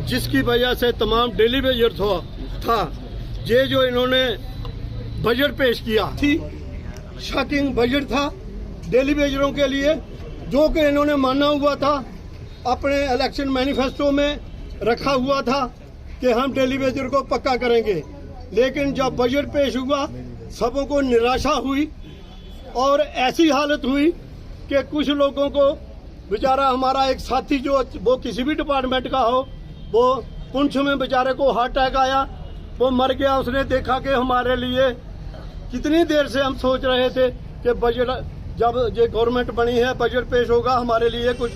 जिसकी वजह से तमाम डेली वेजर था। ये जो इन्होंने बजट पेश किया थी, शॉकिंग बजट था डेली वेजरों के लिए, जो कि इन्होंने माना हुआ था, अपने इलेक्शन मैनिफेस्टो में रखा हुआ था कि हम डेली वेजर को पक्का करेंगे। लेकिन जब बजट पेश हुआ, सबों को निराशा हुई और ऐसी हालत हुई कि कुछ लोगों को, बेचारा हमारा एक साथी जो वो किसी भी डिपार्टमेंट का हो, वो पुंछ में बेचारे को हार्ट अटैक आया, वो मर गया। उसने देखा कि हमारे लिए कितनी देर से हम सोच रहे थे कि बजट जब ये गवर्नमेंट बनी है, बजट पेश होगा, हमारे लिए कुछ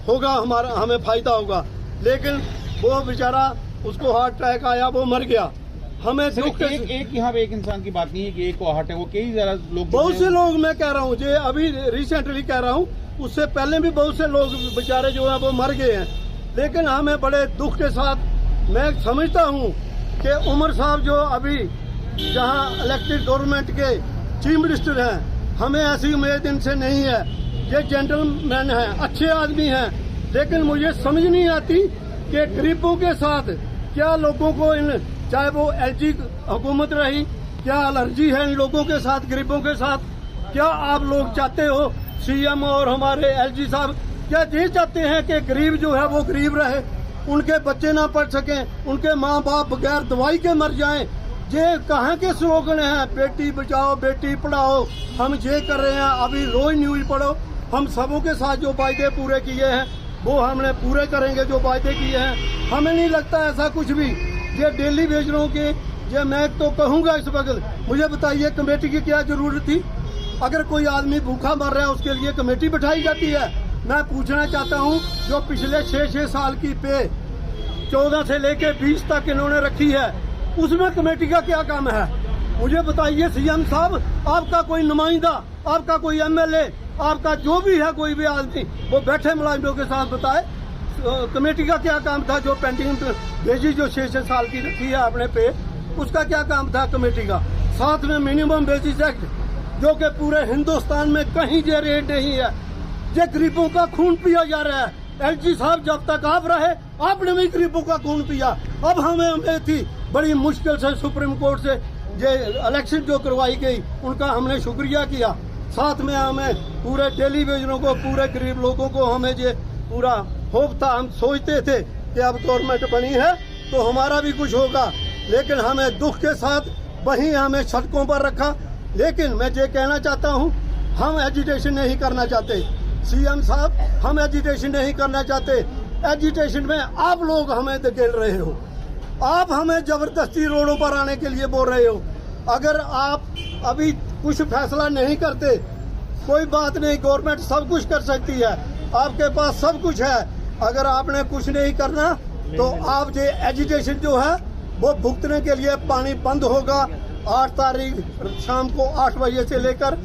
होगा, हमारा हमें फायदा होगा। लेकिन वो बेचारा, उसको हार्ट अटैक आया, वो मर गया। हमें एक यहाँ पे एक इंसान की बात नहीं है कि एक को हार्ट अटैक, वो कई ज्यादा लोग, बहुत से लोग, मैं कह रहा हूँ, ये अभी रिसेंटली कह रहा हूँ, उससे पहले भी बहुत से लोग बेचारे जो है वो मर गए हैं। लेकिन हमें बड़े दुख के साथ मैं समझता हूँ कि उमर साहब जो अभी जहाँ इलेक्टेड गवर्नमेंट के चीफ मिनिस्टर हैं, हमें ऐसी उम्मीद इनसे नहीं है। ये जेंटलमैन हैं, अच्छे आदमी हैं, लेकिन मुझे समझ नहीं आती कि गरीबों के साथ क्या लोगों को, इन चाहे वो एलजी हुकूमत रही, क्या एलर्जी है इन लोगों के साथ, गरीबों के साथ? क्या आप लोग चाहते हो, सीएम और हमारे एलजी साहब क्या ये चाहते हैं कि गरीब जो है वो गरीब रहे, उनके बच्चे ना पढ़ सकें, उनके माँ बाप बगैर दवाई के मर जाएं? ये कहाँ के स्लोगन हैं, बेटी बचाओ बेटी पढ़ाओ, हम ये कर रहे हैं, अभी रोज न्यूज पढ़ो। हम सबों के साथ जो वायदे पूरे किए हैं वो हमने पूरे करेंगे, जो वायदे किए हैं। हमें नहीं लगता ऐसा कुछ भी। ये डेली वेजरों के, ये मैं तो कहूँगा इस वक्त, मुझे बताइए कमेटी की क्या जरूरत थी? अगर कोई आदमी भूखा मर रहा है, उसके लिए कमेटी बिठाई जाती है? मैं पूछना चाहता हूँ, जो पिछले 6 साल की पे 14 से लेके 20 तक इन्होंने रखी है, उसमें कमेटी का क्या काम है? मुझे बताइए सीएम साहब, आपका कोई नुमाइंदा, आपका कोई एमएलए, आपका जो भी है कोई भी आदमी, वो बैठे मुलाजिमों के साथ बताए कमेटी का क्या काम था? जो पेंडिंग भेजी जो 6 साल की रखी है आपने पे, उसका क्या काम था कमेटी का? साथ में मिनिमम वेजेस एक्ट, जो कि पूरे हिंदुस्तान में कहीं ये रेट नहीं है। ये गरीबों का खून पिया जा रहा है। एलजी साहब, जब तक आप रहे, आपने भी गरीबों का खून पिया। अब हमें उम्मीद थी, बड़ी मुश्किल से सुप्रीम कोर्ट से ये इलेक्शन जो करवाई गई, उनका हमने शुक्रिया किया। साथ में हमें पूरे डेली वेजरों को, पूरे गरीब लोगों को हमें ये पूरा होप था। हम सोचते थे कि अब गवर्नमेंट बनी है तो हमारा भी कुछ होगा, लेकिन हमें दुख के साथ वहीं हमें सड़कों पर रखा। लेकिन मैं ये कहना चाहता हूँ, हम एजिटेशन नहीं करना चाहते सीएम साहब, हम एजिटेशन नहीं करना चाहते। एजिटेशन में आप लोग हमें धकेल रहे हो, आप हमें जबरदस्ती रोडों पर आने के लिए बोल रहे हो। अगर आप अभी कुछ फैसला नहीं करते, कोई बात नहीं, गवर्नमेंट सब कुछ कर सकती है, आपके पास सब कुछ है। अगर आपने कुछ नहीं करना तो आप ये एजिटेशन जो है वो भुगतने के लिए पानी बंद होगा। 8 तारीख शाम को 8 बजे से लेकर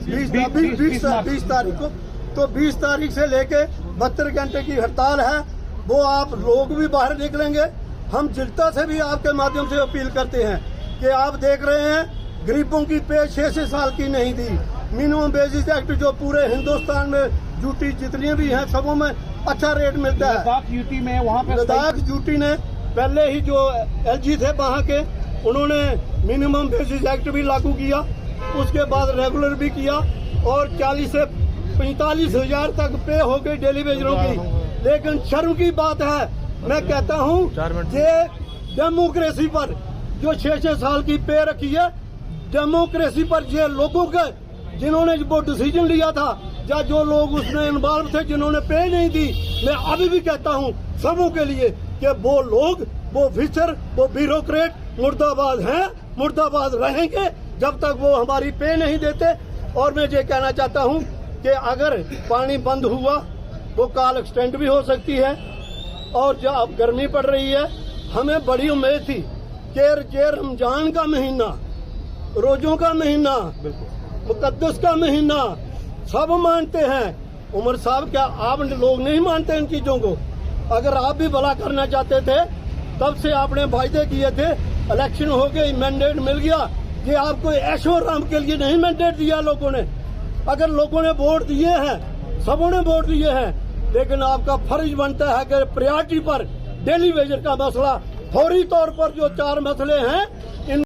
20 तारीख को, तो 20 तारीख से लेके 72 घंटे की हड़ताल है। वो आप लोग भी बाहर निकलेंगे। हम जनता से भी आपके माध्यम से अपील करते हैं कि आप देख रहे हैं, गरीबों की पे 6 साल की नहीं दी। मिनिमम वेजेस एक्ट जो पूरे हिंदुस्तान में ड्यूटी जितनी भी हैं, सबों में अच्छा रेट मिलता है। लद्दाख यूटी में, वहाँ पे लद्दाख यूटी ने पहले ही जो एलजी थे वहाँ के, उन्होंने मिनिमम वेजेस एक्ट भी लागू किया, उसके बाद रेगुलर भी किया, और 40 से 45 हजार तक पे हो गई डेली वेजरों की। लेकिन शर्म की बात है, मैं कहता हूँ, ये डेमोक्रेसी पर जो 6 साल की पे रखी है, डेमोक्रेसी पर ये लोगों के, जिन्होंने वो डिसीजन लिया था, या जो लोग उसमें इन्वॉल्व थे, जिन्होंने पे नहीं दी, मैं अभी भी कहता हूँ सबों के लिए कि वो लोग, वो ऑफिसर, वो ब्यूरोक्रेट मुर्दाबाद हैं, मुर्दाबाद रहेंगे जब तक वो हमारी पे नहीं देते। और मैं ये कहना चाहता हूँ कि अगर पानी बंद हुआ, वो कॉल एक्सटेंड भी हो सकती है। और जो अब गर्मी पड़ रही है, हमें बड़ी उम्मीद थी कि रमजान का महीना, रोजों का महीना, मुकद्दस का महीना, सब मानते हैं। उमर साहब, क्या आप लोग नहीं मानते इन चीजों को? अगर आप भी भला करना चाहते थे, तब से आपने वायदे किए थे, इलेक्शन हो गई, मैंडेट मिल गया। ये आपको ऐशो आराम के लिए नहीं मैंडेट दिया लोगों ने। अगर लोगों ने वोट दिए हैं, सबों ने वोट दिए हैं, लेकिन आपका फर्ज बनता है कि प्रायोरिटी पर डेली वेजर का मसला, फौरी तौर पर जो 4 मसले हैं इन